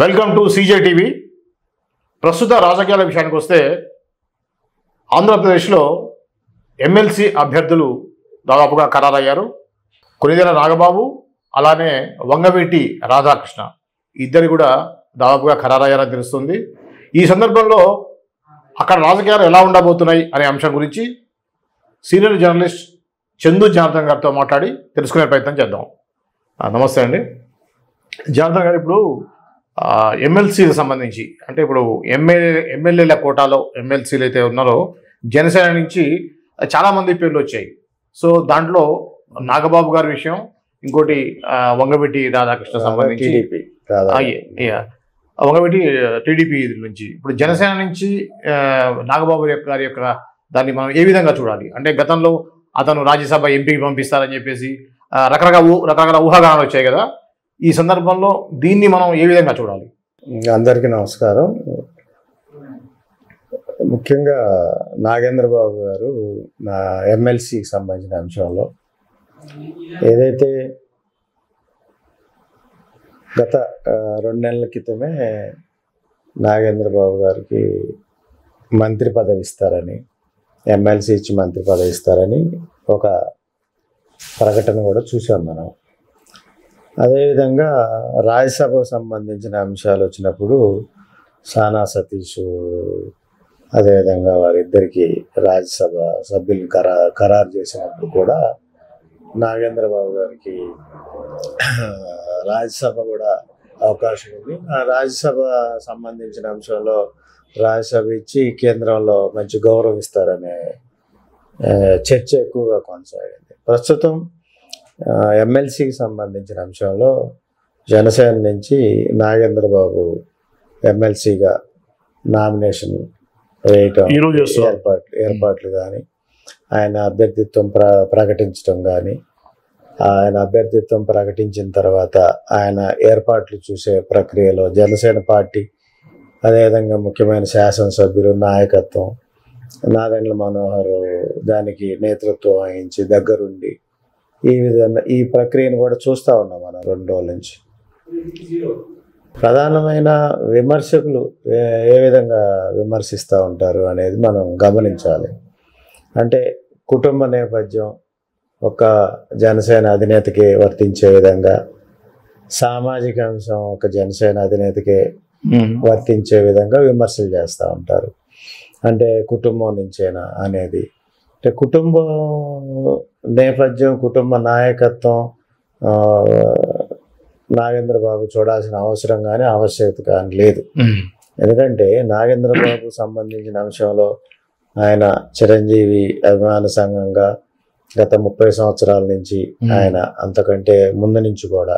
Welcome to CJ TV. ప్రస్తుత రాజకీయాల విషయానికి వస్తే ఆంధ్రప్రదేశ్లో ఎమ్మెల్సీ అభ్యర్థులు దాదాపుగా ఖరారయ్యారు. కొనిదెల నాగబాబు అలానే వంగవీటి రాధాకృష్ణ ఇద్దరు కూడా దాదాపుగా ఖరారయ్యారని తెలుస్తుంది. ఈ సందర్భంలో అక్కడ రాజకీయాలు ఎలా ఉండబోతున్నాయి అనే అంశం గురించి సీనియర్ జర్నలిస్ట్ చందు జనార్దన్ గారితో మాట్లాడి తెలుసుకునే ప్రయత్నం చేద్దాం. నమస్తే అండి జనార్దన్ గారు. ఇప్పుడు ఎమ్మెల్సీకి సంబంధించి అంటే ఇప్పుడు ఎమ్మెల్యేల కోటాలో ఎమ్మెల్సీలు అయితే ఉన్నారో జనసేన నుంచి చాలామంది పేర్లు వచ్చాయి. సో దాంట్లో నాగబాబు గారి విషయం, ఇంకోటి వంగవీటి రాధాకృష్ణ సంబంధించి వంగవీటి టీడీపీ నుంచి. ఇప్పుడు జనసేన నుంచి నాగబాబు గారి యొక్క దాన్ని మనం ఏ విధంగా చూడాలి అంటే గతంలో అతను రాజ్యసభ ఎంపీకి పంపిస్తారని చెప్పేసి రకరకాల ఊహాగానాలు వచ్చాయి కదా. ఈ సందర్భంలో దీన్ని మనం ఏ విధంగా చూడాలి? అందరికీ నమస్కారం. ముఖ్యంగా నాగేంద్రబాబు గారు నా ఎమ్మెల్సీకి సంబంధించిన అంశంలో ఏదైతే గత 2 నెలల క్రితమే నాగేంద్రబాబు గారికి మంత్రి పదవి ఇస్తారని, ఎమ్మెల్సీ ఇచ్చి మంత్రి పదవి ఇస్తారని ఒక ప్రకటన కూడా చూసాం మనం. అదేవిధంగా రాజ్యసభకు సంబంధించిన అంశాలు వచ్చినప్పుడు సానా సతీష్ అదేవిధంగా వారిద్దరికి రాజ్యసభ సభ్యులు ఖరారు చేసినప్పుడు కూడా నాగేంద్రబాబు గారికి రాజ్యసభ కూడా అవకాశం ఉంది. ఆ రాజ్యసభ సంబంధించిన అంశంలో రాజ్యసభ ఇచ్చి కేంద్రంలో మంచి గౌరవం ఇస్తారనే చర్చ ఎక్కువగా కొనసాగింది. ప్రస్తుతం ఎమ్మెల్సీకి సంబంధించిన అంశంలో జనసేన నుంచి నాగేంద్రబాబు ఎమ్మెల్సీగా నామినేషన్ వేయటం, ఏర్పాట్లు కానీ ఆయన అభ్యర్థిత్వం ప్రకటించడం కానీ, ఆయన అభ్యర్థిత్వం ప్రకటించిన తర్వాత ఆయన ఏర్పాట్లు చూసే ప్రక్రియలో జనసేన పార్టీ అదేవిధంగా ముఖ్యమైన శాసనసభ్యులు నాయకత్వం నాదెండ్ల మనోహర్ దానికి నేతృత్వం వహించి దగ్గరుండి ఈ విధంగా ఈ ప్రక్రియను కూడా చూస్తూ ఉన్నాం మనం 2 రోజుల నుంచి. ప్రధానమైన విమర్శకులు ఏ విధంగా విమర్శిస్తూ ఉంటారు అనేది మనం గమనించాలి. అంటే కుటుంబ నేపథ్యం ఒక జనసేన అధినేతకి వర్తించే విధంగా, సామాజిక అంశం ఒక జనసేన అధినేతకి వర్తించే విధంగా విమర్శలు చేస్తూ ఉంటారు. అంటే కుటుంబం నుంచేనా అనేది, అంటే కుటుంబం నేపథ్యం, కుటుంబ నాయకత్వం నాగేంద్రబాబు చూడాల్సిన అవసరం కానీ ఆవశ్యకత కానీ లేదు. ఎందుకంటే నాగేంద్రబాబు సంబంధించిన అంశంలో ఆయన చిరంజీవి అభిమాన సంఘంగా గత 30 సంవత్సరాల నుంచి, ఆయన అంతకంటే ముందు నుంచి కూడా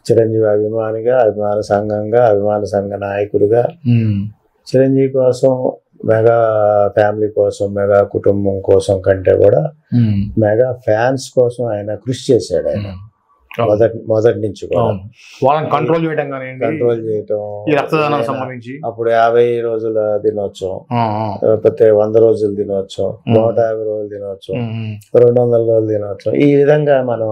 చిరంజీవి అభిమానిగా, అభిమాన సంఘంగా, అభిమాన సంఘ నాయకుడిగా చిరంజీవి కోసం, మెగా ఫ్యామిలీ కోసం, మెగా కుటుంబం కోసం కంటే కూడా మెగా ఫ్యాన్స్ కోసం ఆయన కృషి చేశాడు. ఆయన మొదటి నుంచి కూడా వాళ్ళని కంట్రోల్ చేయడం, అప్పుడు 50 రోజుల దినోత్సవం, లేకపోతే 100 రోజుల దినోత్సవం, 150 రోజుల దినోత్సవం, 200 రోజుల దినోత్సవం, ఈ విధంగా మనం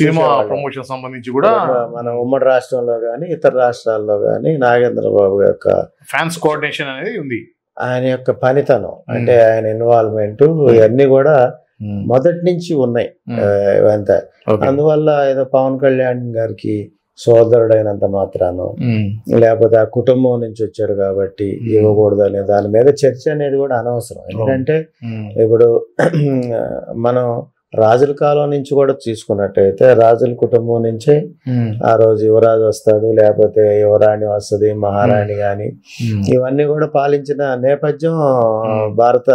సినిమా ప్రమోషన్ సంబంధించి కూడా మన ఉమ్మడి రాష్ట్రంలో కానీ ఇతర రాష్ట్రాల్లో కానీ నాగేంద్రబాబు యొక్క ఫ్యాన్స్ కోఆర్డినేషన్ అనేది ఉంది. ఆయన యొక్క పనితనం అంటే ఆయన ఇన్వాల్వ్మెంట్ ఇవన్నీ కూడా మొదటి నుంచి ఉన్నాయి ఇవంతా. అందువల్ల ఏదో పవన్ కళ్యాణ్ గారికి సోదరుడైనంత మాత్రాను, లేకపోతే ఆ కుటుంబం నుంచి వచ్చాడు కాబట్టి ఇవ్వకూడదు అనే దాని మీద చర్చ అనేది కూడా అనవసరం. ఎందుకంటే ఇప్పుడు మనం రాజుల కాలం నుంచి కూడా తీసుకున్నట్టయితే రాజుల కుటుంబం నుంచే ఆ రోజు యువరాజు వస్తాడు, లేకపోతే యువరాణి వస్తుంది, మహారాణి కానీ ఇవన్నీ కూడా పాలించిన నేపథ్యం భారత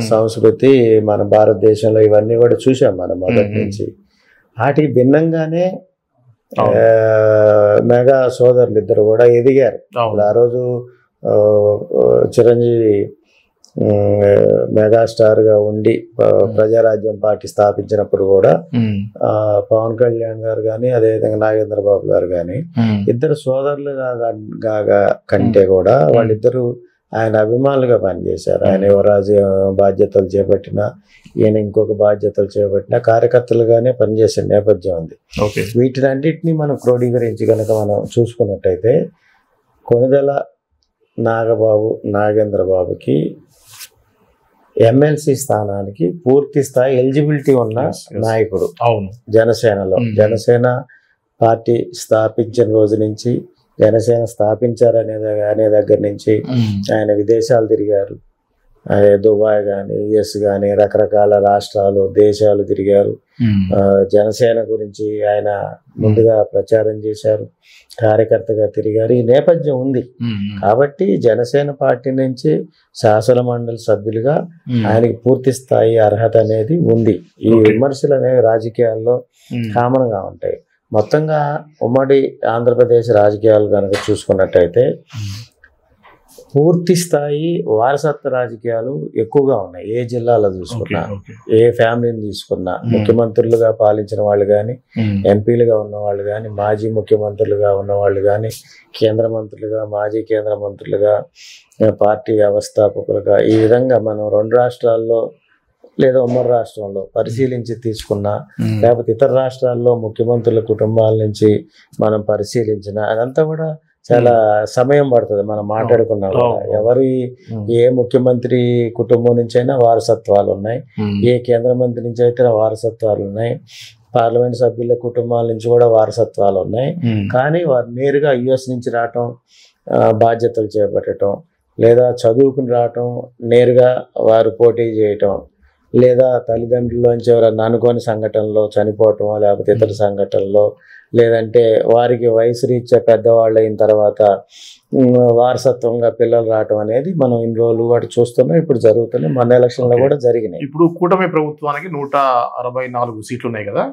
సంస్కృతి, మన భారతదేశంలో ఇవన్నీ కూడా చూసాం మనం మొదటి నుంచి. వాటికి భిన్నంగానే మెగా సోదరులు ఇద్దరు కూడా ఎదిగారు. ఆ రోజు చిరంజీవి మెగాస్టార్ గా ఉండి ప్రజారాజ్యం పార్టీ స్థాపించినప్పుడు కూడా పవన్ కళ్యాణ్ గారు కానీ అదేవిధంగా నాగేంద్రబాబు గారు కానీ ఇద్దరు సోదరులుగా కంటే కూడా వాళ్ళిద్దరు ఆయన అభిమానులుగా పనిచేశారు. ఆయన యువరాజు బాధ్యతలు చేపట్టినా, ఈయన ఇంకొక బాధ్యతలు చేపట్టినా కార్యకర్తలుగానే పనిచేసే నేపథ్యం ఉంది. వీటినన్నింటినీ మనం క్రోడీకరించి కనుక మనం చూసుకున్నట్టయితే కొణిదెల నాగబాబు నాగేంద్రబాబుకి ఎమ్మెల్సీ స్థానానికి పూర్తి స్థాయి ఎలిజిబిలిటీ ఉన్న నాయకుడు. జనసేనలో జనసేన పార్టీ స్థాపించిన రోజు నుంచి, జనసేన స్థాపించారనే దగ్గర నుంచి ఆయన విదేశాలు తిరిగారు. దుబాయ్ కానీ, యుఎస్ కానీ, రకరకాల రాష్ట్రాలు, దేశాలు తిరిగారు. జనసేన గురించి ఆయన ముందుగా ప్రచారం చేశారు, కార్యకర్తగా తిరిగారు. ఈ నేపథ్యం ఉంది కాబట్టి జనసేన పార్టీ నుంచి శాసన మండలి సభ్యులుగా ఆయనకి పూర్తి స్థాయి అర్హత అనేది ఉంది. ఈ విమర్శలు అనేవి రాజకీయాల్లో కామన్ గా ఉంటాయి. మొత్తంగా ఉమ్మడి ఆంధ్రప్రదేశ్ రాజకీయాలు కనుక చూసుకున్నట్టయితే పూర్తి స్థాయి వారసత్వ రాజకీయాలు ఎక్కువగా ఉన్నాయి. ఏ జిల్లాలో చూసుకున్నా, ఏ ఫ్యామిలీని తీసుకున్నా, ముఖ్యమంత్రులుగా పాలించిన వాళ్ళు కానీ, ఎంపీలుగా ఉన్న వాళ్ళు కానీ, మాజీ ముఖ్యమంత్రులుగా ఉన్న వాళ్ళు కానీ, కేంద్ర మంత్రులుగా, మాజీ కేంద్ర మంత్రులుగా, పార్టీ వ్యవస్థాపకులుగా, ఈ విధంగా మనం 2 రాష్ట్రాల్లో లేదా ఉమ్మడి రాష్ట్రంలో పరిశీలించి తీసుకున్నా, లేకపోతే ఇతర రాష్ట్రాల్లో ముఖ్యమంత్రుల కుటుంబాల నుంచి మనం పరిశీలించిన, అదంతా కూడా చాలా సమయం పడుతుంది. మనం మాట్లాడుకున్నాం ఎవరి ఏ ముఖ్యమంత్రి కుటుంబం నుంచి అయినా వారసత్వాలు ఉన్నాయి, ఏ కేంద్ర మంత్రి నుంచి అయితే వారసత్వాలు ఉన్నాయి, పార్లమెంట్ సభ్యుల కుటుంబాల నుంచి కూడా వారసత్వాలు ఉన్నాయి. కానీ వారు నేరుగా యుఎస్ నుంచి రావటం, బాధ్యతలు చేపట్టడం, లేదా చదువుకుని రావటం, నేరుగా వారు పోటీ చేయటం, లేదా తల్లిదండ్రుల్లోంచి ఎవరైనా అనుకోని సంఘటనలో చనిపోవటం, లేకపోతే ఇతర సంఘటనలో, లేదంటే వారికి వయసు రీత్యా పెద్దవాళ్ళు అయిన తర్వాత వారసత్వంగా పిల్లలు రావటం అనేది మనం ఇన్ని రోజులు వాటి చూస్తున్నాం. ఇప్పుడు జరుగుతున్నాయి, మన ఎలక్షన్లో కూడా జరిగినాయి. ఇప్పుడు కూటమి ప్రభుత్వానికి 164 సీట్లు ఉన్నాయి కదా.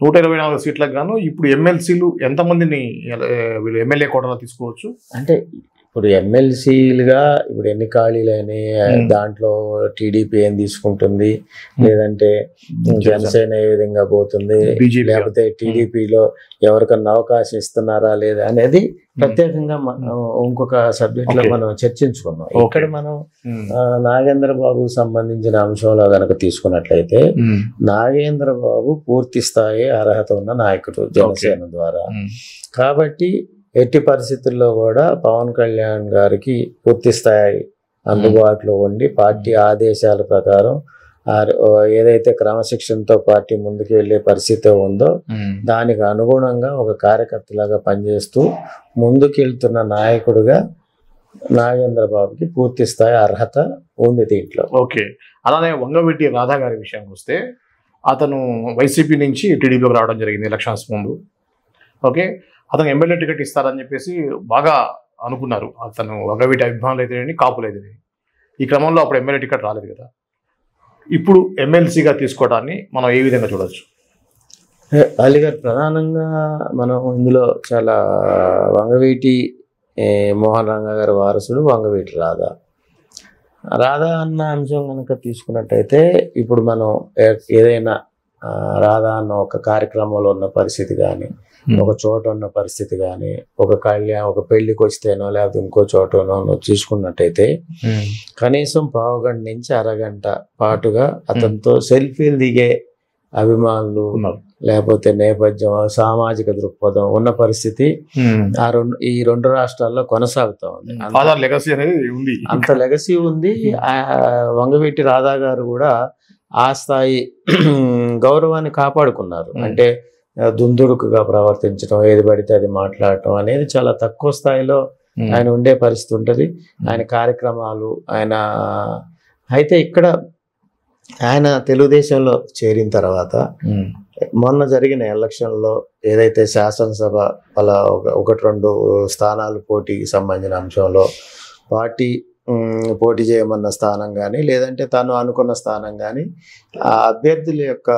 124 సీట్లకు గాను ఇప్పుడు ఎమ్మెల్సీలు ఎంతమందిని వీళ్ళు ఎమ్మెల్యే కోటాలో తీసుకోవచ్చు? అంటే ఇప్పుడు ఎమ్మెల్సీలుగా ఇప్పుడు ఎన్ని ఖాళీలు అయినాయి, దాంట్లో టీడీపీ ఏం తీసుకుంటుంది, లేదంటే జనసేన ఏ విధంగా పోతుంది, లేకపోతే టీడీపీలో ఎవరికన్నా అవకాశం ఇస్తున్నారా లేదా అనేది ప్రత్యేకంగా ఇంకొక సబ్జెక్ట్ లో మనం చర్చించుకున్నాం. ఇక్కడ మనం నాగేంద్ర బాబుకు సంబంధించిన అంశంలో కనుక తీసుకున్నట్లయితే నాగేంద్ర బాబు పూర్తి స్థాయి అర్హత ఉన్న నాయకుడు జనసేన ద్వారా. కాబట్టి ఎట్టి పరిస్థితుల్లో కూడా పవన్ కళ్యాణ్ గారికి పూర్తి స్థాయి అందుబాటులో ఉండి పార్టీ ఆదేశాల ప్రకారం ఏదైతే క్రమశిక్షణతో పార్టీ ముందుకు వెళ్ళే పరిస్థితి ఉందో దానికి అనుగుణంగా ఒక కార్యకర్తలాగా పనిచేస్తూ ముందుకెళ్తున్న నాయకుడిగా నాగేంద్ర బాబుకి పూర్తి స్థాయి అర్హత ఉంది దీంట్లో. ఓకే. అలానే వంగవీటి రాధా గారి విషయానికి వస్తే అతను వైసీపీ నుంచి టీడీపీలోకి రావడం జరిగింది ఎలక్షన్స్ ముందు. ఓకే, అతను ఎమ్మెల్యే టికెట్ ఇస్తారని చెప్పేసి బాగా అనుకున్నారు. అతను వంగవీటి అభిమానులు అయితే కాపులు అయితే. ఈ క్రమంలో అప్పుడు ఎమ్మెల్యే టికెట్ రాలేదు కదా. ఇప్పుడు ఎమ్మెల్సీగా తీసుకోవడాన్ని మనం ఏ విధంగా చూడవచ్చు? అలీ గారు ప్రధానంగా మనం ఇందులో చాలా వంగవీటి మోహన్ రంగ గారి వారసుడు వంగవీటి రాధా అన్న అంశం కనుక తీసుకున్నట్టయితే ఇప్పుడు మనం ఏదైనా రాధా అన్న ఒక కార్యక్రమంలో ఉన్న పరిస్థితి కానీ, ఒక చోట ఉన్న పరిస్థితి కానీ, ఒక పెళ్లికి వస్తేనో లేకపోతే ఇంకో చోటనో చూసుకున్నట్టయితే కనీసం పావుగంట నుంచి అరగంట పాటుగా అతనితో సెల్ఫీలు దిగే అభిమానులు, లేకపోతే నేపథ్యం, సామాజిక దృక్పథం ఉన్న పరిస్థితి ఈ 2 రాష్ట్రాల్లో కొనసాగుతా ఉంది. అంత లెగసీ ఉంది. వంగవీటి రాధా గారు కూడా ఆ స్థాయి గౌరవాన్ని కాపాడుకున్నారు. అంటే దుందుడుకుగా ప్రవర్తించడం, ఏది పడితే అది మాట్లాడటం అనేది చాలా తక్కువ స్థాయిలో ఆయన ఉండే పరిస్థితి ఉంటుంది. ఆయన కార్యక్రమాలు అయితే ఇక్కడ ఆయన తెలుగుదేశంలో చేరిన తర్వాత మొన్న జరిగిన ఎలక్షన్లో ఏదైతే శాసనసభ అలా 1-2 స్థానాలు పోటీకి సంబంధించిన అంశంలో పార్టీ పోటీ చేయమన్న స్థానం కానీ, లేదంటే తను అనుకున్న స్థానం కానీ, ఆ అభ్యర్థుల యొక్క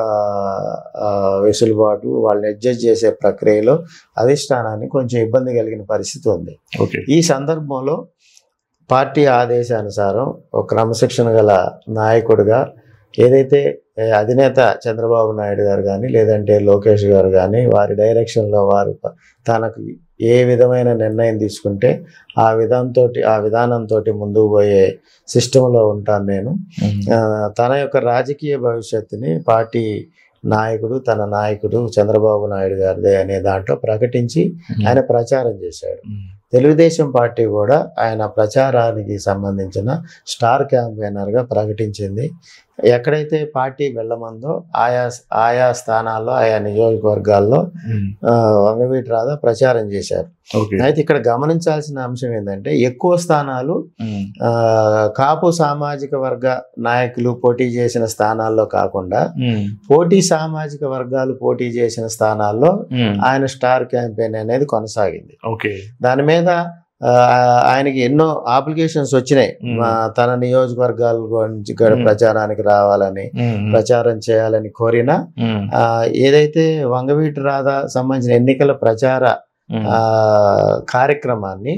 వెసులుబాటు వాళ్ళని అడ్జస్ట్ చేసే ప్రక్రియలో అధిష్టానానికి కొంచెం ఇబ్బంది కలిగిన పరిస్థితి ఉంది. ఈ సందర్భంలో పార్టీ ఆదేశానుసారం ఒక క్రమశిక్షణ గల నాయకుడిగా ఏదైతే అధినేత చంద్రబాబు నాయుడు గారు కానీ, లేదంటే లోకేష్ గారు కానీ వారి డైరెక్షన్లో వారు తనకు ఏ విధమైన నిర్ణయం తీసుకుంటే ఆ విధానంతో ముందుకు పోయే సిస్టంలో ఉంటాను నేను. తన యొక్క రాజకీయ భవిష్యత్తుని పార్టీ తన నాయకుడు చంద్రబాబు నాయుడు గారిదే అనే దాంట్లో ప్రకటించి ఆయన ప్రచారం చేశాడు. తెలుగుదేశం పార్టీ కూడా ఆయన ప్రచారానికి సంబంధించిన స్టార్ క్యాంపెయినర్గా ప్రకటించింది. ఎక్కడైతే పార్టీ వెళ్ళమందో ఆయా స్థానాల్లో ఆయా నియోజకవర్గాల్లో వంగవీటి రాధా ప్రచారం చేశారు. అయితే ఇక్కడ గమనించాల్సిన అంశం ఏంటంటే ఎక్కువ స్థానాలు కాపు సామాజిక వర్గ నాయకులు పోటీ చేసిన స్థానాల్లో కాకుండా సామాజిక వర్గాలు పోటీ చేసిన స్థానాల్లో ఆయన స్టార్ క్యాంపెయిన్ అనేది కొనసాగింది. దాని మీద ఆయనకి ఎన్నో అప్లికేషన్స్ వచ్చినాయి. తన నియోజకవర్గాల గురించి ప్రచారానికి రావాలని, ప్రచారం చేయాలని కోరిన ఏదైతే వంగవీటి రాధా సంబంధించిన ఎన్నికల ప్రచార కార్యక్రమాన్ని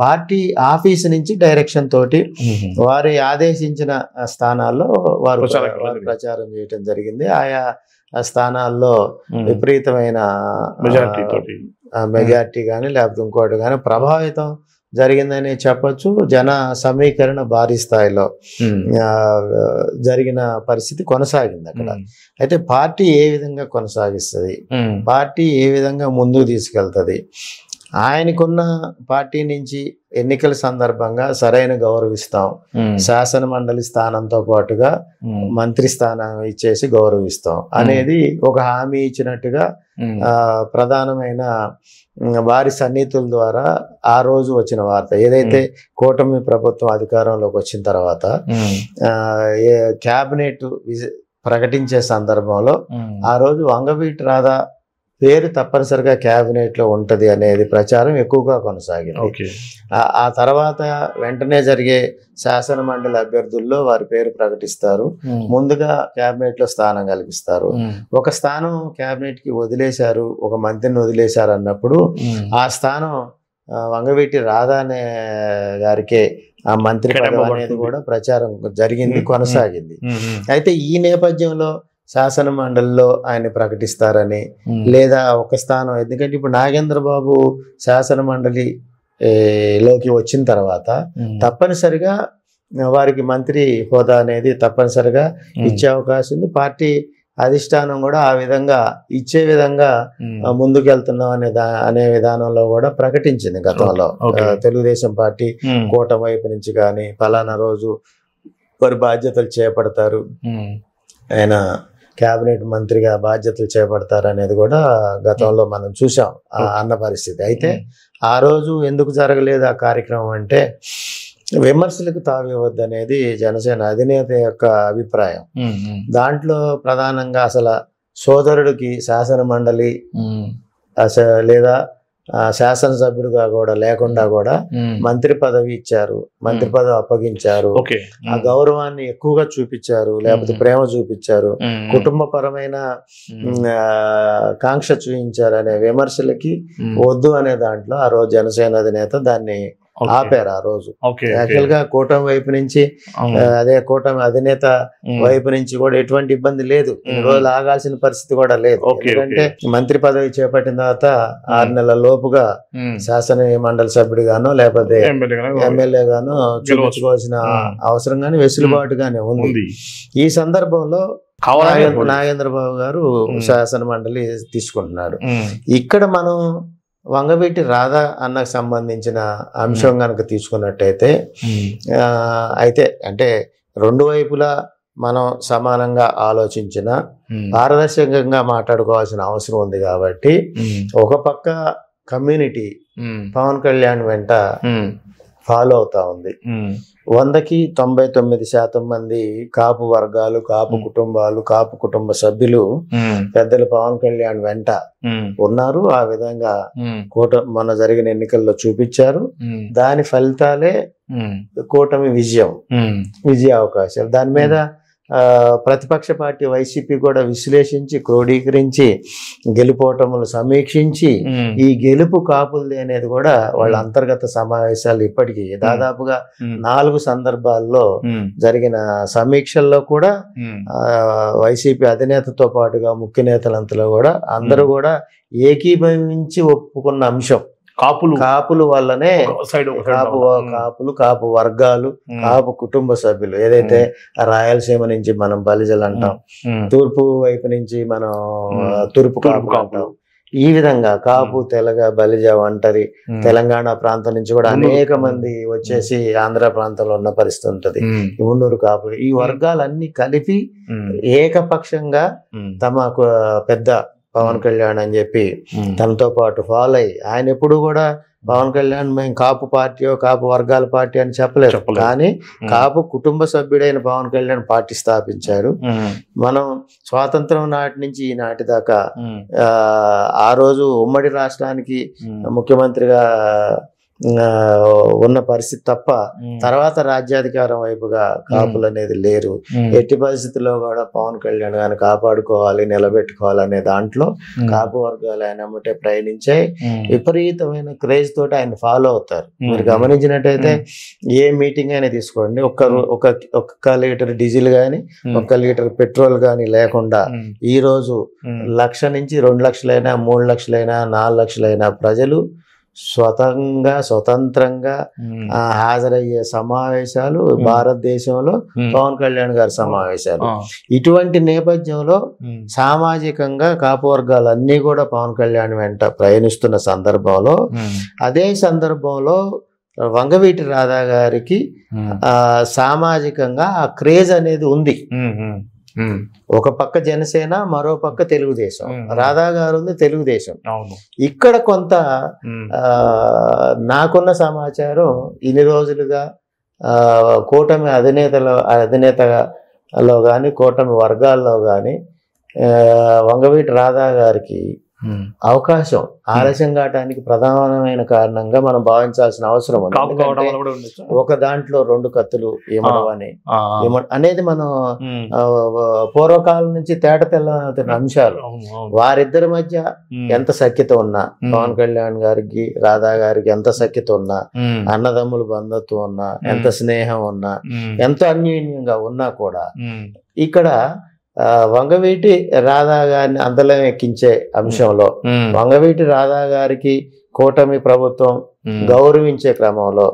పార్టీ ఆఫీస్ నుంచి డైరెక్షన్ తోటి వారి ఆదేశించిన స్థానాల్లో వారు ప్రచారం చేయటం జరిగింది. ఆయా స్థానాల్లో విపరీతమైన మెజార్టీ కానీ లేకపోతే ఇంకోటి కానీ ప్రభావితం జరిగిందని చెప్పొచ్చు. జన సమీకరణ భారీ స్థాయిలో జరిగిన పరిస్థితి కొనసాగింది అక్కడ. అయితే పార్టీ ఏ విధంగా కొనసాగిస్తుంది, పార్టీ ఏ విధంగా ముందుకు తీసుకెళ్తుంది, ఆయనకున్న పార్టీ నుంచి ఎన్నికల సందర్భంగా సరైన గౌరవిస్తాం, శాసన మండలి స్థానంతో పాటుగా మంత్రి స్థానం ఇచ్చేసి గౌరవిస్తాం అనేది ఒక హామీ ఇచ్చినట్టుగా ప్రధానమైన వారి సన్నిహితుల ద్వారా ఆ రోజు వచ్చిన వార్త. ఏదైతే కూటమి ప్రభుత్వం అధికారంలోకి వచ్చిన తర్వాత క్యాబినెట్ ప్రకటించే సందర్భంలో ఆ రోజు వంగవీటి రాధా పేరు తప్పనిసరిగా క్యాబినెట్ లో ఉంటది అనేది ప్రచారం ఎక్కువగా కొనసాగింది. ఆ తర్వాత వెంటనే జరిగే శాసన మండలి అభ్యర్థుల్లో వారి పేరు ప్రకటిస్తారు. ముందుగా క్యాబినెట్ లో స్థానం కల్పిస్తారు. ఒక స్థానం క్యాబినెట్ కి వదిలేశారు, ఒక మంత్రిని వదిలేశారు అన్నప్పుడు ఆ స్థానం వంగవీటి రాధా గారికే ఆ మంత్రి పదవి అనేది కూడా ప్రచారం జరిగింది, కొనసాగింది. అయితే ఈ నేపథ్యంలో శాసన మండలిలో ఆయన ప్రకటిస్తారని లేదా ఒక స్థానం, ఎందుకంటే ఇప్పుడు నాగేంద్ర బాబు శాసన మండలి లోకి వచ్చిన తర్వాత తప్పనిసరిగా వారికి మంత్రి హోదా అనేది తప్పనిసరిగా ఇచ్చే అవకాశం ఉంది. పార్టీ అధిష్టానం కూడా ఆ విధంగా ఇచ్చే విధంగా ముందుకెళ్తున్నాం అనే విధానంలో కూడా ప్రకటించింది గతంలో. తెలుగుదేశం పార్టీ కూటమి వైపు నుంచి కానీ ఫలానా రోజు వారి బాధ్యతలు చేపడతారు, ఆయన క్యాబినెట్ మంత్రిగా బాధ్యతలు చేపడతారు అనేది కూడా గతంలో మనం చూసాం అన్న పరిస్థితి. అయితే ఆ రోజు ఎందుకు జరగలేదు ఆ కార్యక్రమం అంటే విమర్శలకు తావివ్వద్దు అనేది జనసేన అధినేత యొక్క అభిప్రాయం. దాంట్లో ప్రధానంగా అసలు సోదరుడికి శాసన మండలి లేదా శాసనసభ్యుడిగా కూడా లేకుండా కూడా మంత్రి పదవి ఇచ్చారు, మంత్రి పదవి అప్పగించారు. ఆ గౌరవాన్ని ఎక్కువగా చూపించారు, లేకపోతే ప్రేమ చూపించారు, కుటుంబ పరమైన కాంక్ష చూపించారు అనే విమర్శలకి వద్దు అనే దాంట్లో ఆ రోజు జనసేన అధినేత దాన్ని ఆపారు. ఆ రోజు యాక్చువల్ గా కూటమి వైపు నుంచి అదే కూటమి అధినేత వైపు నుంచి కూడా ఎటువంటి ఇబ్బంది లేదు, రోజులు ఆగాల్సిన పరిస్థితి కూడా లేదు. ఎందుకంటే మంత్రి పదవి చేపట్టిన తర్వాత 6 నెలల లోపుగా శాసన మండలి సభ్యుడిగానో లేకపోతే ఎమ్మెల్యే గానో చూపించుకోవాల్సిన అవసరం గానీ వెసులుబాటుగానే ఉంది. ఈ సందర్భంలో నాగేంద్ర బాబు గారు శాసన మండలి తీసుకుంటున్నాడు. ఇక్కడ మనం వంగవీటి రాధా అన్నకు సంబంధించిన అంశం కనుక తీసుకున్నట్టయితే అయితే అంటే రెండు వైపులా మనం సమానంగా ఆలోచించిన పారదర్శకంగా మాట్లాడుకోవాల్సిన అవసరం ఉంది. కాబట్టి ఒక పక్క కమ్యూనిటీ పవన్ కళ్యాణ్ వెంట ఫాలో అవుతా ఉంది. 100కి 99% మంది కాపు వర్గాలు, కాపు కుటుంబాలు, కాపు కుటుంబ సభ్యులు పెద్దలు పవన్ కళ్యాణ్ వెంట ఉన్నారు. ఆ విధంగా మొన్న జరిగిన ఎన్నికల్లో చూపించారు. దాని ఫలితాలే కూటమి విజయ అవకాశాలు. దాని మీద ప్రతిపక్ష పార్టీ వైసీపీ కూడా విశ్లేషించి క్రోడీకరించి గెలుపోటములు సమీక్షించి ఈ గెలుపు కాపులది అనేది కూడా వాళ్ళ అంతర్గత సమావేశాలు ఇప్పటికీ దాదాపుగా 4 సందర్భాల్లో జరిగిన సమీక్షల్లో కూడా వైసీపీ అధినేతతో పాటుగా ముఖ్య నేతలంతలో కూడా అందరూ కూడా ఏకీభవించి ఒప్పుకున్న అంశం కాపులు వల్లనే సైడ్ కాపు వర్గాలు, కాపు కుటుంబ సభ్యులు, ఏదైతే రాయలసీమ నుంచి మనం బలిజలు అంటాం, తూర్పు వైపు నుంచి మనం తూర్పు కాపు అంటాం, ఈ విధంగా కాపు, తెలగ, బలిజ, ఒంటరి, తెలంగాణ ప్రాంతం నుంచి కూడా అనేక మంది వచ్చేసి ఆంధ్ర ప్రాంతంలో ఉన్న పరిస్థితి ఉంటది. ఉన్నూరు కాపు, ఈ వర్గాలన్నీ కలిపి ఏకపక్షంగా తమ పెద్ద పవన్ కళ్యాణ్ అని చెప్పి తనతో పాటు ఫాలో అయ్యి, ఆయన ఎప్పుడు కూడా పవన్ కళ్యాణ్ మేము కాపు పార్టీ, కాపు వర్గాల పార్టీ అని చెప్పలేదు, కానీ కాపు కుటుంబ సభ్యుడైన పవన్ కళ్యాణ్ పార్టీ స్థాపించారు. మనం స్వాతంత్రం నాటి నుంచి ఈనాటి దాకా ఆ రోజు ఉమ్మడి రాష్ట్రానికి ముఖ్యమంత్రిగా ఉన్న పరిస్థితి తప్ప తర్వాత రాజ్యాధికారం వైపుగా కాపులు అనేది లేరు. ఎట్టి పరిస్థితుల్లో కూడా పవన్ కళ్యాణ్ గారిని కాపాడుకోవాలి, నిలబెట్టుకోవాలి అనే దాంట్లో కాపు వర్గాలు ఆయన అమ్మటే ప్రయాణించాయి. విపరీతమైన క్రేజ్ తోటి ఆయన ఫాలో అవుతారు. మీరు గమనించినట్టయితే ఏ మీటింగ్ అయినా తీసుకోండి, ఒక్క లీటర్ డీజిల్ గాని, 1 లీటర్ పెట్రోల్ గాని లేకుండా ఈ రోజు 1 లక్ష నుంచి 2 లక్షలైనా, 3 లక్షలైనా, 4 లక్షలైనా ప్రజలు స్వతంత్రంగా హాజరయ్యే సమావేశాలు భారతదేశంలో పవన్ కళ్యాణ్ గారి సమావేశాలు. ఇటువంటి నేపథ్యంలో సామాజికంగా కాపు వర్గాలన్నీ కూడా పవన్ కళ్యాణ్ వెంట ప్రయాణిస్తున్న సందర్భంలో, అదే సందర్భంలో వంగవీటి రాధా గారికి సామాజికంగా ఆ క్రేజ్ అనేది ఉంది. ఒక పక్క జనసేన, మరో పక్క తెలుగుదేశం. రాధా గారు ఉంది తెలుగుదేశం. ఇక్కడ కొంత నాకున్న సమాచారం ఇన్ని రోజులుగా కూటమి అధినేతలో కానీ, కూటమి వర్గాల్లో కానీ వంగవీటి రాధా గారికి అవకాశం ఆలస్యం కావడానికి ప్రధానమైన కారణంగా మనం భావించాల్సిన అవసరం ఉంది. ఒక దాంట్లో 2 కత్తులు అనేది మనం పూర్వకాలం నుంచి తేట తెల్లని అంశాలు. వారిద్దరి మధ్య ఎంత సఖ్యత ఉన్నా, పవన్ కళ్యాణ్ గారికి రాధా గారికి ఎంత సఖ్యత ఉన్నా, అన్నదమ్ములు బంధుత్వం ఉన్నా, ఎంత స్నేహం ఉన్నా, ఎంత అన్యోన్యంగా ఉన్నా కూడా ఇక్కడ వంగవీటి రాధా గారిని అందలం ఎక్కించే అంశంలో వంగవీటి రాధా గారికి కూటమి ప్రభుత్వం గౌరవించే క్రమంలో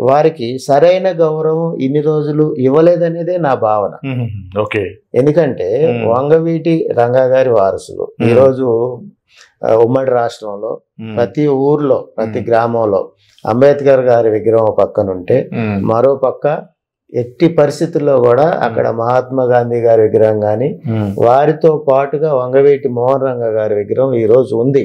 వారికి సరైన గౌరవం ఇన్ని రోజులు ఇవ్వలేదనేదే నా భావన. ఎందుకంటే వంగవీటి రంగా గారి వారసులు ఈరోజు ఉమ్మడి రాష్ట్రంలో ప్రతి ఊర్లో, ప్రతి గ్రామంలో అంబేద్కర్ గారి విగ్రహం పక్కనుంటే, మరో పక్క ఎట్టి పరిస్థితుల్లో కూడా అక్కడ మహాత్మా గాంధీ గారి విగ్రహం గాని, వారితో పాటుగా వంగవీటి మోహన్ రంగ గారి విగ్రహం ఈ రోజు ఉంది.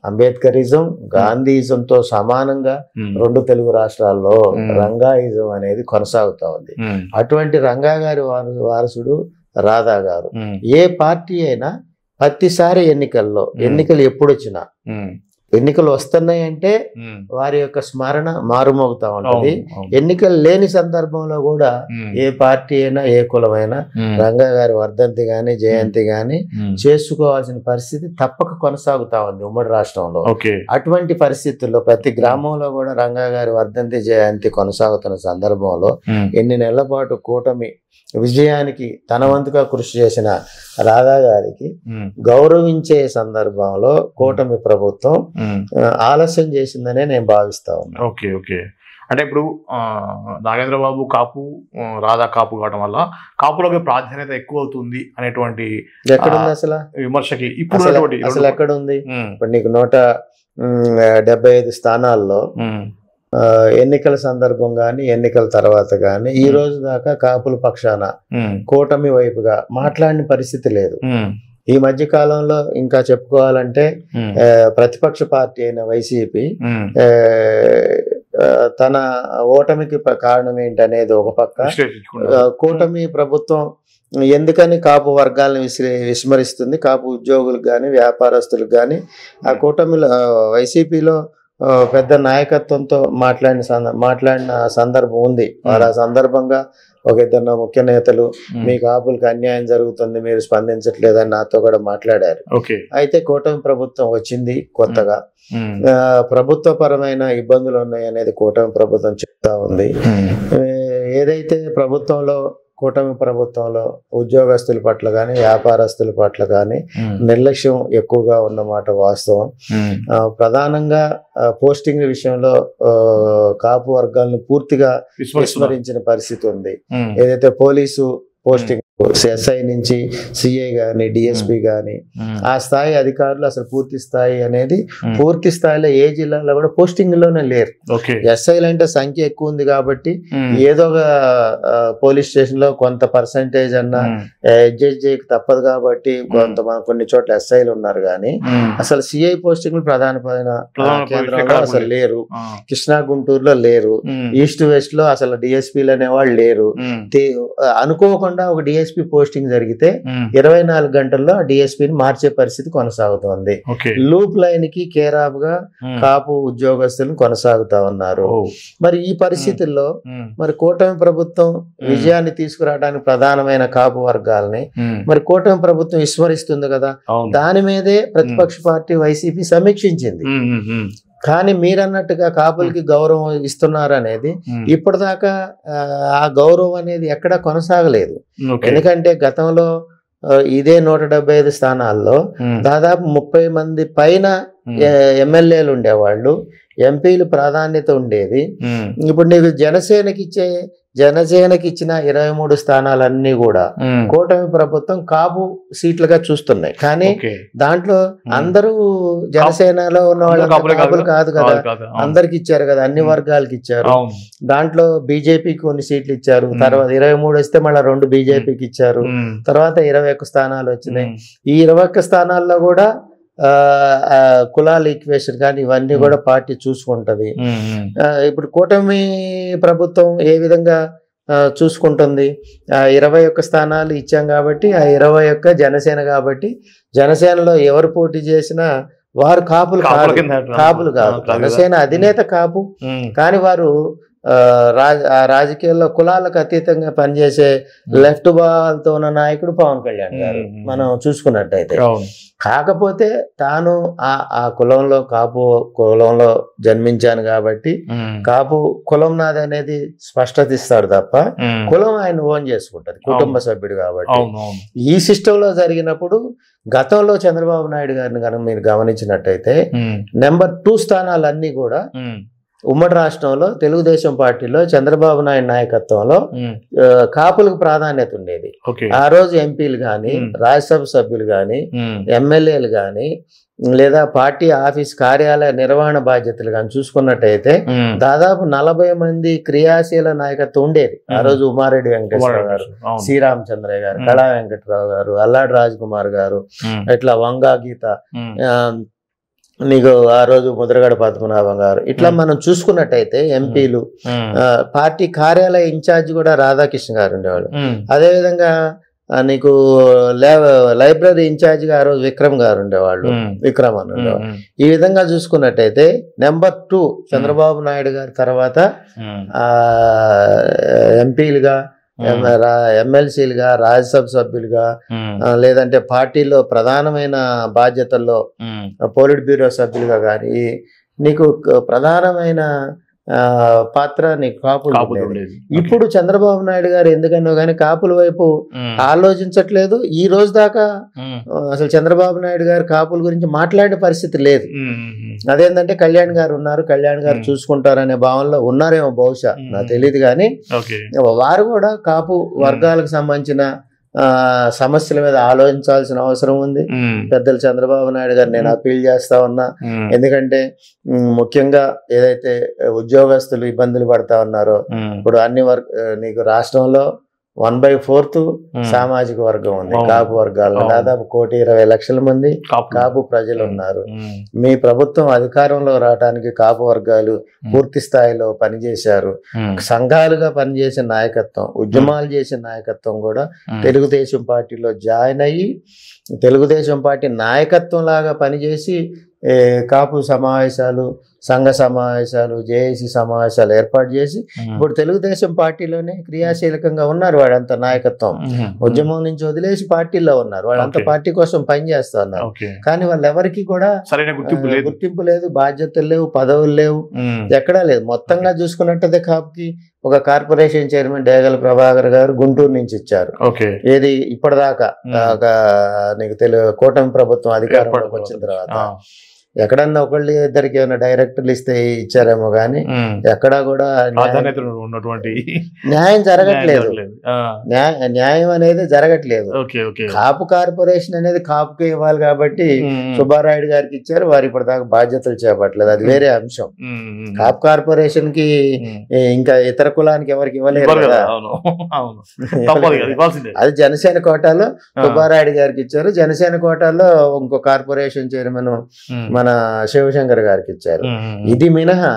అంబేద్కరిజం, గాంధీయిజంతో సమానంగా 2 తెలుగు రాష్ట్రాల్లో రంగాయిజం అనేది కొనసాగుతా ఉంది. అటువంటి రంగా గారి వారసుడు రాధా గారు. ఏ పార్టీ అయినా ప్రతిసారి ఎన్నికలు ఎప్పుడు వచ్చినా, ఎన్నికలు వస్తున్నాయంటే వారి యొక్క స్మరణ మారుమోగుతా ఉంటది. ఎన్నికలు లేని సందర్భంలో కూడా ఏ పార్టీ అయినా, ఏ కులమైనా రంగా గారి వర్ధంతి గాని, జయంతి గాని చేసుకోవాల్సిన పరిస్థితి తప్పక కొనసాగుతా ఉంది ఉమ్మడి రాష్ట్రంలో. అటువంటి పరిస్థితుల్లో ప్రతి గ్రామంలో కూడా రంగా గారి వర్ధంతి, జయంతి కొనసాగుతున్న సందర్భంలో ఎన్ని నెలల పాటు కూటమి విజయానికి తన వంతుగా కృషి చేసిన రాధా గారికి గౌరవించే సందర్భంలో కూటమి ప్రభుత్వం ఆలస్యం చేసిందనే నేను భావిస్తా ఉన్నా. అంటే ఇప్పుడు నాగేంద్ర బాబు కాపు, రాధా కాపు కావడం వల్ల కాపులకి ప్రాధాన్యత ఎక్కువ అవుతుంది అనేటువంటి ఎక్కడుంది అసలు విమర్శకి ఇప్పుడు అసలు ఎక్కడుంది? ఇప్పుడు నీకు 175 స్థానాల్లో ఎన్నికల సందర్భం గాని, ఎన్నికల తర్వాత గాని ఈ రోజు దాకా కాపుల పక్షాన కూటమి వైపుగా మాట్లాడిన పరిస్థితి లేదు. ఈ మధ్య కాలంలో ఇంకా చెప్పుకోవాలంటే ప్రతిపక్ష పార్టీ అయిన వైసీపీ తన ఓటమికి కారణం ఏంటనేది ఒక పక్క, కూటమి ప్రభుత్వం ఎందుకని కాపు వర్గాలను విస్మరిస్తుంది, కాపు ఉద్యోగులకు కానీ, వ్యాపారస్తులకు కానీ ఆ కూటమిలో వైసీపీలో పెద్ద నాయకత్వంతో మాట్లాడిన సందర్భం ఉంది. వారు ఆ సందర్భంగా ఒక 2 ముఖ్య నేతలు మీ కాపులకు అన్యాయం జరుగుతుంది, మీరు స్పందించట్లేదని నాతో కూడా మాట్లాడారు. అయితే కూటమి ప్రభుత్వం వచ్చింది కొత్తగా, ప్రభుత్వ పరమైన ఇబ్బందులు ఉన్నాయి అనేది కూటమి ప్రభుత్వం చెప్తా ఉంది. ఏదైతే ప్రభుత్వంలో కూటమి ప్రభుత్వంలో ఉద్యోగస్తుల పట్ల కానీ వ్యాపారస్తుల పట్ల కానీ నిర్లక్ష్యం ఎక్కువగా ఉన్నమాట వాస్తవం. ప్రధానంగా పోస్టింగ్ విషయంలో కాపు వర్గాలను పూర్తిగా విస్మరించిన పరిస్థితి ఉంది. ఏదైతే పోలీసు పోస్టింగ్ ఎస్ఐ నుంచి సిఐ గాని డిఎస్పి గాని ఆ స్థాయి అధికారులు అసలు పూర్తి స్థాయి అనేది పూర్తి స్థాయిలో ఏ జిల్లాలో కూడా పోస్టింగ్ లోనే లేరు. ఎస్ఐలు అంటే సంఖ్య ఎక్కువ ఉంది కాబట్టి ఏదో ఒక పోలీస్ స్టేషన్ లో కొంత పర్సంటేజ్ అన్నా అడ్జస్ట్ చేయక తప్పదు కాబట్టి కొన్ని చోట్ల ఎస్ఐలు ఉన్నారు కానీ అసలు సిఐ పోస్టింగ్లు ప్రధాన కేంద్రంలో అసలు లేరు. కృష్ణా గుంటూరులో లేరు. ఈస్ట్ వెస్ట్ లో అసలు డిఎస్పీలు అనేవాళ్ళు లేరు. అనుకోకుండా ఒక డిఎస్పీ పోస్టింగ్ జరిగితే 24 గంటల్లో ఆ డిఎస్పీని మార్చే పరిస్థితి కొనసాగుతోంది. లూప్ లైన్ కి కేర్ ఆఫ్ గా కాపు ఉద్యోగస్తులు కొనసాగుతా ఉన్నారు. మరి ఈ పరిస్థితుల్లో మరి కూటమి ప్రభుత్వం విజయాన్ని తీసుకురావడానికి ప్రధానమైన కాపు వర్గాలని మరి కూటమి ప్రభుత్వం విస్మరిస్తుంది కదా. దాని మీదే ప్రతిపక్ష పార్టీ వైసీపీ సమీక్షించింది. కానీ మీరన్నట్టుగా కాపులకి గౌరవం ఇస్తున్నారు అనేది ఇప్పటిదాకా ఆ గౌరవం అనేది ఎక్కడా కొనసాగలేదు. ఎందుకంటే గతంలో ఇదే 175 స్థానాల్లో దాదాపు 30 మంది పైన ఎమ్మెల్యేలు ఉండేవాళ్ళు, ఎంపీలు ప్రాధాన్యత ఉండేది. ఇప్పుడు నీకు జనసేనకి ఇచ్చిన 23 స్థానాలన్నీ కూడా కూటమి ప్రభుత్వం కాపు సీట్లుగా చూస్తున్నాయి. కానీ దాంట్లో అందరూ జనసేనలో ఉన్న వాళ్ళు కాపులు కాదు కదా, అందరికి ఇచ్చారు కదా, అన్ని వర్గాలకి ఇచ్చారు. దాంట్లో బీజేపీకి కొన్ని సీట్లు ఇచ్చారు. తర్వాత 23 వస్తే మళ్ళీ 2 బీజేపీకి ఇచ్చారు. తర్వాత 21 స్థానాలు వచ్చినాయి. ఈ 21 స్థానాల్లో కూడా కులాల ఈక్వేషన్ కానీ ఇవన్నీ కూడా పార్టీ చూసుకుంటది. ఇప్పుడు కూటమి ప్రభుత్వం ఏ విధంగా చూసుకుంటుంది? 21 స్థానాలు ఇచ్చాం కాబట్టి ఆ 21 జనసేన కాబట్టి జనసేనలో ఎవరు పోటీ చేసినా వారు కాపులు కాదు. జనసేన అధినేత కాపు, కానీ వారు రాజకీయాల్లో కులాలకు అతీతంగా పనిచేసే లెఫ్ట్ బాల్తో ఉన్న నాయకుడు పవన్ కళ్యాణ్ గారు మనం చూసుకున్నట్టయితే. కాకపోతే తాను ఆ కులంలో కాపు కులంలో జన్మించాను కాబట్టి కాపు కులం నాది అనేది స్పష్టత ఇస్తాడు తప్ప కులం ఆయన ఓన్ చేసుకుంటది కుటుంబ సభ్యుడు కాబట్టి. ఈ సిస్టంలో జరిగినప్పుడు గతంలో చంద్రబాబు నాయుడు గారిని కనుక మీరు గమనించినట్టయితే నెంబర్ 2 స్థానాలన్నీ కూడా ఉమ్మడి రాష్ట్రంలో తెలుగుదేశం పార్టీలో చంద్రబాబు నాయుడు నాయకత్వంలో కాపులకు ప్రాధాన్యత ఉండేది. ఆ రోజు ఎంపీలు కానీ రాజ్యసభ సభ్యులు కానీ ఎమ్మెల్యేలు కానీ లేదా పార్టీ ఆఫీస్ కార్యాలయ నిర్వహణ బాధ్యతలు కానీ చూసుకున్నట్టయితే దాదాపు 40 మంది క్రియాశీల నాయకత్వం ఉండేది. ఆ రోజు ఉమారెడ్డి వెంకటేశ్వర గారు, శ్రీరామచంద్రయ్య గారు, కళా వెంకట్రావు గారు, అల్లాడి రాజ్ కుమార్ గారు, ఇట్లా వంగా గీత, నీకు ఆ రోజు ముద్రగడ పద్మనాభం గారు, ఇట్లా మనం చూసుకున్నట్టయితే ఎంపీలు, పార్టీ కార్యాలయ ఇన్ఛార్జ్ కూడా రాధాకృష్ణ గారు ఉండేవాడు. అదేవిధంగా నీకు లైబ్రరీ ఇన్ఛార్జ్ గా ఆ రోజు విక్రమ్ గారు ఉండేవాళ్ళు, విక్రమ్ అని ఉండేవాళ్ళు. ఈ విధంగా చూసుకున్నట్టయితే నెంబర్ 2 చంద్రబాబు నాయుడు గారి తర్వాత ఎంపీలుగా, ఎమ్మెల్సీలుగా, రాజ్యసభ సభ్యులుగా, లేదంటే పార్టీలో ప్రధానమైన బాధ్యతల్లో పోలిట్ బ్యూరో సభ్యులుగా కానీ నీకు ప్రధానమైన పాత్ర నీకు కాపులు. ఇప్పుడు చంద్రబాబు నాయుడు గారు ఎందుకన్నా కానీ కాపుల వైపు ఆలోచించట్లేదు. ఈ రోజు దాకా అసలు చంద్రబాబు నాయుడు గారు కాపుల గురించి మాట్లాడే పరిస్థితి లేదు. అదేంటంటే కళ్యాణ్ గారు ఉన్నారు, కళ్యాణ్ గారు చూసుకుంటారనే భావనలో ఉన్నారేమో బహుశా, నాకు తెలియదు. కానీ వారు కూడా కాపు వర్గాలకు సంబంధించిన సమస్యల మీద ఆలోచించాల్సిన అవసరం ఉంది. పెద్దలు చంద్రబాబు నాయుడు గారు నేను అప్పీల్ చేస్తా ఉన్నా. ఎందుకంటే ముఖ్యంగా ఏదైతే ఉద్యోగస్తులు ఇబ్బందులు పడతా ఉన్నారో, ఇప్పుడు అన్ని నీకు రాష్ట్రంలో 1/4 సామాజిక వర్గం ఉంది. కాపు వర్గాల్లో దాదాపు 1,20,00,000 మంది కాపు ప్రజలు ఉన్నారు. మీ ప్రభుత్వం అధికారంలో రావడానికి కాపు వర్గాలు పూర్తి స్థాయిలో పనిచేశారు. సంఘాలుగా పనిచేసే నాయకత్వం, ఉద్యమాలు చేసే నాయకత్వం కూడా తెలుగుదేశం పార్టీలో జాయిన్ అయ్యి తెలుగుదేశం పార్టీ నాయకత్వం లాగా పనిచేసి కాపు సమావేశాలు, సంఘ సమావేశాలు, జేఏసీ సమావేశాలు ఏర్పాటు చేసి ఇప్పుడు తెలుగుదేశం పార్టీలోనే క్రియాశీలకంగా ఉన్నారు. వాడంతా నాయకత్వం ఉద్యమం నుంచి వదిలేసి పార్టీలో ఉన్నారు. వాళ్ళంతా పార్టీ కోసం పనిచేస్తా ఉన్నారు. కానీ వాళ్ళు ఎవరికి కూడా సరైన గుర్తింపు లేదు, బాధ్యతలు లేవు, పదవులు లేవు, ఎక్కడా లేదు. మొత్తంగా చూసుకున్నట్టయితే కాపుకి ఒక కార్పొరేషన్ చైర్మన్ డేగల ప్రభాకర్ గారు గుంటూరు నుంచి ఇచ్చారు. ఏది ఇప్పటిదాకా నీకు కూటమి ప్రభుత్వం అధికారంలోకి వచ్చిన తర్వాత ఎక్కడన్నా ఒకళ్ళు ఇద్దరికి ఏమైనా డైరెక్టర్లు ఇస్తే ఇచ్చారేమో గానీ ఎక్కడా కూడా న్యాయం జరగట్లేదు. న్యాయం అనేది జరగట్లేదు. కాపు కార్పొరేషన్ అనేది కాపుకే ఇవ్వాలి కాబట్టి సుబ్బారాయుడు గారికి ఇచ్చారు. వారు ఇప్పటిదాకా బాధ్యతలు చేపట్టలేదు. అది వేరే అంశం. కాపు కార్పొరేషన్ కి ఇంకా ఇతర కులానికి ఎవరికి ఇవ్వలేదు కదా. అది జనసేన కోటాలో సుబ్బారాయుడు గారికి ఇచ్చారు. జనసేన కోటాలో ఇంకో కార్పొరేషన్ చైర్మన్ మన శివశంకర్ గారికి ఇచ్చారు. ఇది మినహా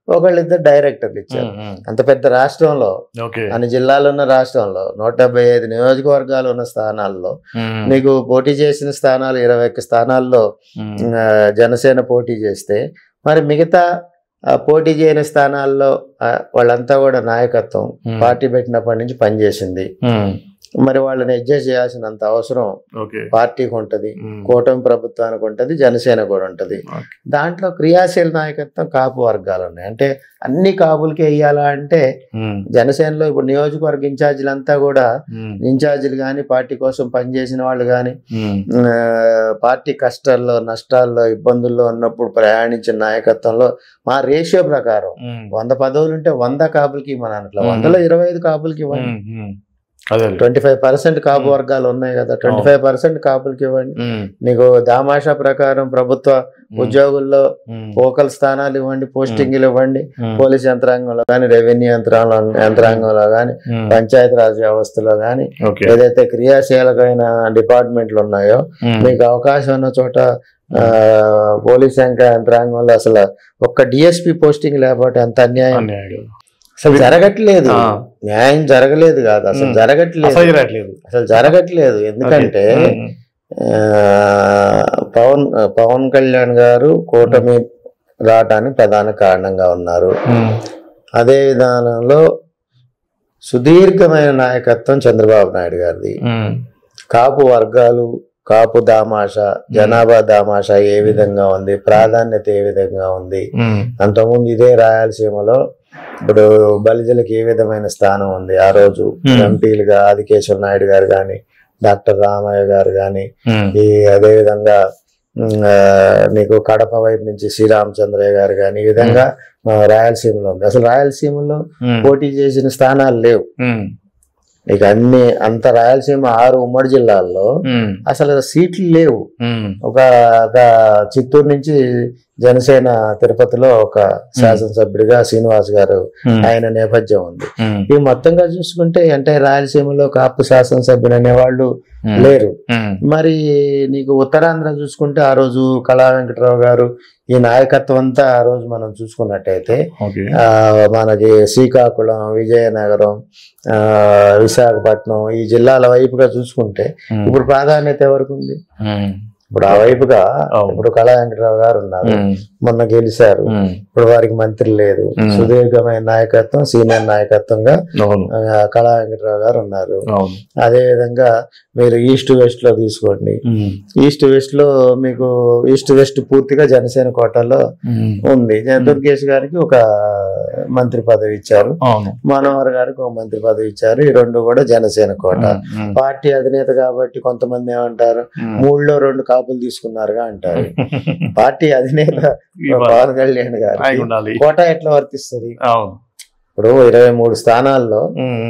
ఒకళ్ళిద్దరు డైరెక్టర్లు ఇచ్చారు. అంత పెద్ద రాష్ట్రంలో, అన్ని జిల్లాలు ఉన్న రాష్ట్రంలో 175 నియోజకవర్గాలు ఉన్న స్థానాల్లో నీకు పోటీ చేసిన స్థానాలు 21 స్థానాల్లో జనసేన పోటీ చేస్తే మరి మిగతా పోటీ చేయని స్థానాల్లో వాళ్ళంతా కూడా నాయకత్వం పార్టీ పెట్టినప్పటి నుంచి పనిచేసింది. మరి వాళ్ళని అడ్జస్ట్ చేయాల్సినంత అవసరం పార్టీకి ఉంటది, కూటమి ప్రభుత్వానికి ఉంటది, జనసేన కూడా ఉంటది. దాంట్లో క్రియాశీల నాయకత్వం కాపు వర్గాలు ఉన్నాయి. అంటే అన్ని కాపులకి వెయ్యాలా అంటే జనసేనలో ఇప్పుడు నియోజకవర్గ ఇన్ఛార్జీలంతా కూడా ఇన్ఛార్జీలు కానీ పార్టీ కోసం పనిచేసిన వాళ్ళు కానీ పార్టీ కష్టాల్లో, నష్టాల్లో, ఇబ్బందుల్లో ఉన్నప్పుడు ప్రయాణించిన నాయకత్వంలో మా రేషియో ప్రకారం 100 పదవులు ఉంటే 100 కాపులకి ఇవ్వను అనట్లా, 100లో 25 కాపులకి ఇవ్వండి. 25% కాపు వర్గాలు ఉన్నాయి కదా, 25% కాపులకి ఇవ్వండి. నీకు దామాషా ప్రకారం ప్రభుత్వ ఉద్యోగుల్లో పోకల్ స్థానాలు ఇవ్వండి, పోస్టింగ్లు ఇవ్వండి. పోలీస్ యంత్రాంగంలో కానీ, రెవెన్యూ యంత్రాంగంలో కానీ, పంచాయతీరాజ్ వ్యవస్థలో కానీ ఏదైతే క్రియాశీలకమైన డిపార్ట్మెంట్లు ఉన్నాయో మీకు అవకాశం ఉన్న చోట పోలీస్ యంత్రాంగంలో అసలు ఒక్క డిఎస్పీ పోస్టింగ్ లేకపోతే ఎంత అన్యాయం. అసలు జరగట్లేదు, న్యాయం జరగలేదు కాదు, అసలు జరగట్లేదు. ఎందుకంటే పవన్ కళ్యాణ్ గారు కూటమి రావటానికి ప్రధాన కారణంగా ఉన్నారు. అదే విధానంలో సుదీర్ఘమైన నాయకత్వం చంద్రబాబు నాయుడు గారిది. కాపు వర్గాలు, కాపు దామాషా, జనాభా దామాషా ఏ విధంగా ఉంది, ప్రాధాన్యత ఏ విధంగా ఉంది. అంతకుముందు ఇదే రాయలసీమలో ఇప్పుడు బలిజలకు ఏ విధమైన స్థానం ఉంది. ఆ రోజు ఎంపీలుగా ఆదికేశ్వర నాయుడు గారు కానీ, డాక్టర్ రామయ్య గారు కానీ, అదే విధంగా నీకు కడప వైపు నుంచి శ్రీరామచంద్రయ్య గారు కానీ, ఈ విధంగా రాయలసీమలో ఉంది. అసలు రాయలసీమలో పోటీ చేసిన స్థానాలు లేవు. నీకు అంత రాయలసీమ 6 ఉమ్మడి జిల్లాల్లో అసలు సీట్లు లేవు. ఒక చిత్తూరు నుంచి జనసేన తిరుపతిలో ఒక శాసనసభ్యుడిగా శ్రీనివాస్ గారు ఆయన నేపథ్యం ఉంది. ఈ మొత్తంగా చూసుకుంటే అంటే రాయలసీమలో కాపు శాసనసభ్యులు అనేవాళ్ళు లేరు. మరి నీకు ఉత్తరాంధ్ర చూసుకుంటే ఆ రోజు కళా వెంకటరావు గారు ఈ నాయకత్వం అంతా ఆ రోజు మనం చూసుకున్నట్టయితే మనకి శ్రీకాకుళం, విజయనగరం, విశాఖపట్నం ఈ జిల్లాల వైపుగా చూసుకుంటే ఇప్పుడు ప్రాధాన్యత ఎవరికి ఉంది? ఇప్పుడు ఆ వైపుగా ఇప్పుడు కళా వెంకటరావు గారు ఉన్నారు, మొన్న గెలిచారు. ఇప్పుడు వారికి మంత్రి లేదు. సుదీర్ఘమైన నాయకత్వం, సీనియర్ నాయకత్వంగా కళా వెంకటరావు గారు ఉన్నారు. అదే విధంగా మీరు ఈస్ట్ వెస్ట్ లో తీసుకోండి. ఈస్ట్ వెస్ట్ లో మీకు ఈస్ట్ వెస్ట్ పూర్తిగా జనసేన కోటలో ఉంది. దుర్గేష్ గారికి ఒక మంత్రి పదవి ఇచ్చారు, మనోహర్ గారికి ఒక మంత్రి పదవి ఇచ్చారు. ఈ రెండు కూడా జనసేన కోట. పార్టీ అధినేత కాబట్టి కొంతమంది ఏమంటారు 3లో 2 కాపులు తీసుకున్నారుగా అంటారు. పార్టీ అధినేత పవన్ కళ్యాణ్ గారు కోట ఎట్లా వర్తిస్తుంది? ఇప్పుడు 23 స్థానాల్లో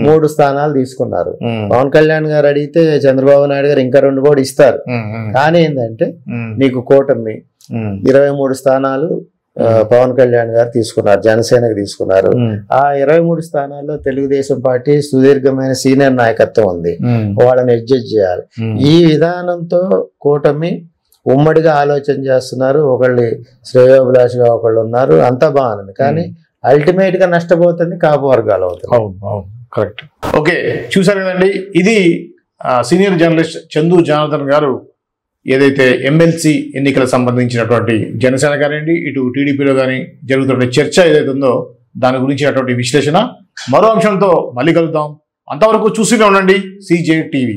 3 స్థానాలు తీసుకున్నారు. పవన్ కళ్యాణ్ గారు అడిగితే చంద్రబాబు నాయుడు గారు ఇంకా 2 కూడా ఇస్తారు. కానీ ఏంటంటే నీకు కూటమి 23 స్థానాలు పవన్ కళ్యాణ్ గారు తీసుకున్నారు, జనసేనకు తీసుకున్నారు. ఆ 23 స్థానాల్లో తెలుగుదేశం పార్టీ సుదీర్ఘమైన సీనియర్ నాయకత్వం ఉంది, వాళ్ళని అడ్జస్ట్ చేయాలి. ఈ విధానంతో కూటమి ఉమ్మడిగా ఆలోచన చేస్తున్నారు. ఒకళ్ళు శ్రేయోభిలాషిగా ఒకళ్ళు ఉన్నారు, అంతా బాగుంది. కానీ అల్టిమేట్ గా నష్టపోతుంది కాపు వర్గాలు అవుతుంది. కరెక్ట్. ఓకే, చూసారు కదండి, ఇది సీనియర్ జర్నలిస్ట్ చందు జనార్దన్ గారు ఏదైతే ఎమ్మెల్సీ ఎన్నికలకు సంబంధించినటువంటి జనసేన కానివ్వండి, ఇటు టీడీపీలో కానీ జరుగుతున్న చర్చ ఏదైతే ఉందో దాని గురించినటువంటి విశ్లేషణ మరో అంశంతో మళ్ళీ కలుద్దాం. అంతవరకు చూస్తూనే ఉండండి CJ TV.